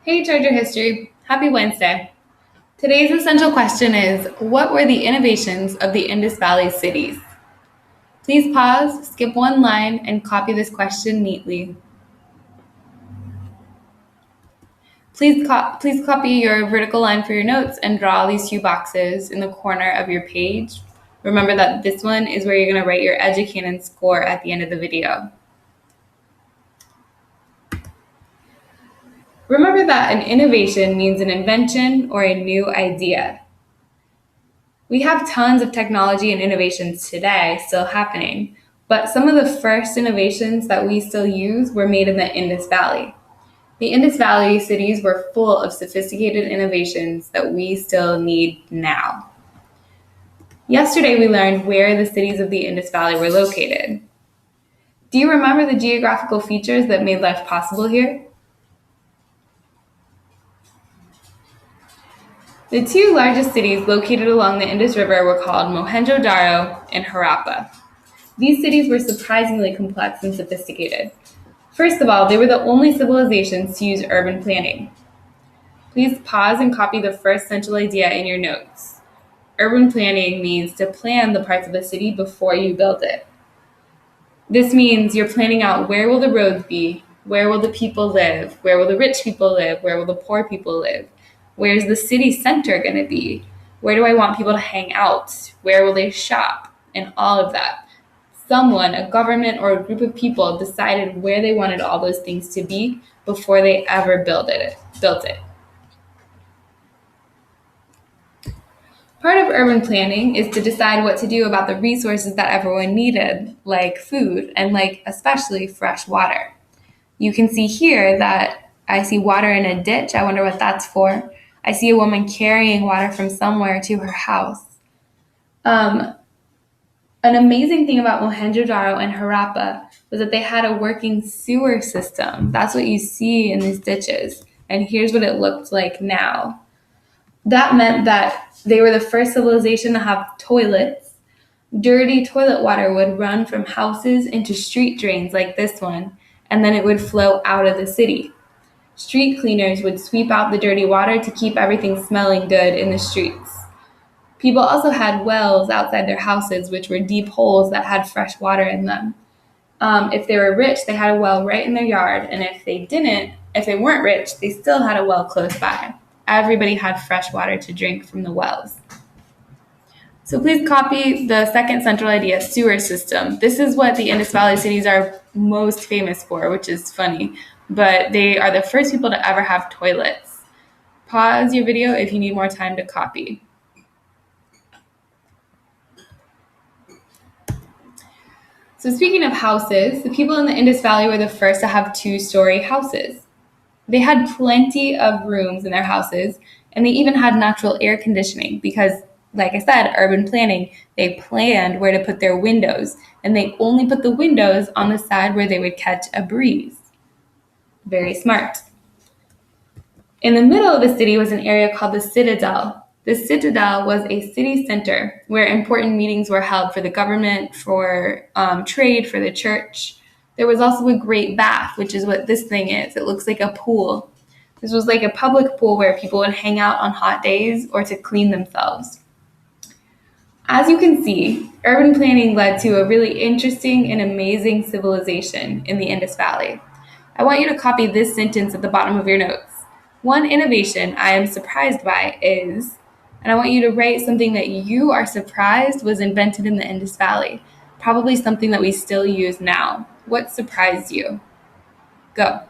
Hey, Treasure History. Happy Wednesday. Today's essential question is, what were the innovations of the Indus Valley cities? Please pause, skip one line, and copy this question neatly. Please copy your vertical line for your notes and draw these two boxes in the corner of your page. Remember that this one is where you're going to write your educated score at the end of the video. Remember that an innovation means an invention or a new idea. We have tons of technology and innovations today still happening, but some of the first innovations that we still use were made in the Indus Valley. The Indus Valley cities were full of sophisticated innovations that we still need now. Yesterday, we learned where the cities of the Indus Valley were located. Do you remember the geographical features that made life possible here? The two largest cities located along the Indus River were called Mohenjo-Daro and Harappa. These cities were surprisingly complex and sophisticated. First of all, they were the only civilizations to use urban planning. Please pause and copy the first central idea in your notes. Urban planning means to plan the parts of a city before you build it. This means you're planning out where will the roads be, where will the people live, where will the rich people live, where will the poor people live, where's the city center going to be, where do I want people to hang out, where will they shop, and all of that. Someone, a government, or a group of people decided where they wanted all those things to be before they ever built it. Part of urban planning is to decide what to do about the resources that everyone needed, like food and especially fresh water. You can see here that I see water in a ditch. I wonder what that's for. I see a woman carrying water from somewhere to her house. An amazing thing about Mohenjo-Daro and Harappa was that they had a working sewer system. That's what you see in these ditches. And here's what it looked like now. That meant that they were the first civilization to have toilets. Dirty toilet water would run from houses into street drains like this one, and then it would flow out of the city. Street cleaners would sweep out the dirty water to keep everything smelling good in the streets. People also had wells outside their houses, which were deep holes that had fresh water in them. If they were rich, they had a well right in their yard, and if they weren't rich, they still had a well close by. Everybody had fresh water to drink from the wells. So please copy the second central idea, sewer system. This is what the Indus Valley cities are most famous for, which is funny, but they are the first people to ever have toilets. Pause your video if you need more time to copy. So speaking of houses, the people in the Indus Valley were the first to have two-story houses. They had plenty of rooms in their houses, and they even had natural air conditioning because, like I said, urban planning, they planned where to put their windows, and they only put the windows on the side where they would catch a breeze. Very smart. In the middle of the city was an area called the Citadel. The Citadel was a city center where important meetings were held for the government, for trade, for the church. There was also a great bath, which is what this thing is. It looks like a pool. This was like a public pool where people would hang out on hot days or to clean themselves. As you can see, urban planning led to a really interesting and amazing civilization in the Indus Valley. I want you to copy this sentence at the bottom of your notes. One innovation I am surprised by is, and I want you to write something that you are surprised was invented in the Indus Valley, probably something that we still use now. What surprised you? Go.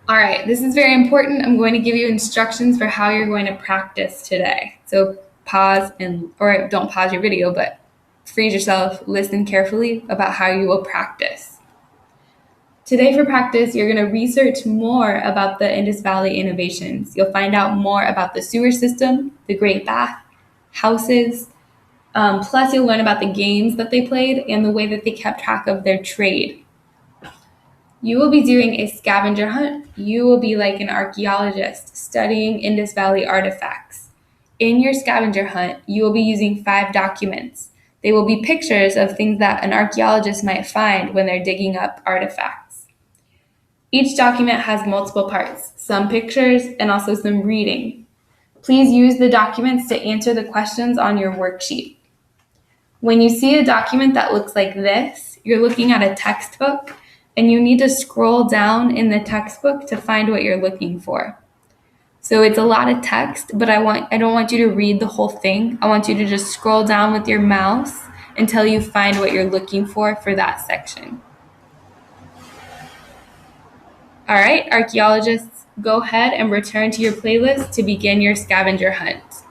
All right, this is very important. I'm going to give you instructions for how you're going to practice today. So don't pause your video, but freeze yourself, listen carefully about how you will practice. Today for practice, you're going to research more about the Indus Valley innovations. You'll find out more about the sewer system, the Great Bath, houses, plus you'll learn about the games that they played and the way that they kept track of their trade. You will be doing a scavenger hunt. You will be like an archaeologist studying Indus Valley artifacts. In your scavenger hunt, you will be using 5 documents. They will be pictures of things that an archaeologist might find when they're digging up artifacts. Each document has multiple parts, some pictures and also some reading. Please use the documents to answer the questions on your worksheet. When you see a document that looks like this, you're looking at a textbook, and you need to scroll down in the textbook to find what you're looking for. So it's a lot of text, but I don't want you to read the whole thing. I want you to just scroll down with your mouse until you find what you're looking for that section. All right, archaeologists, go ahead and return to your playlist to begin your scavenger hunt.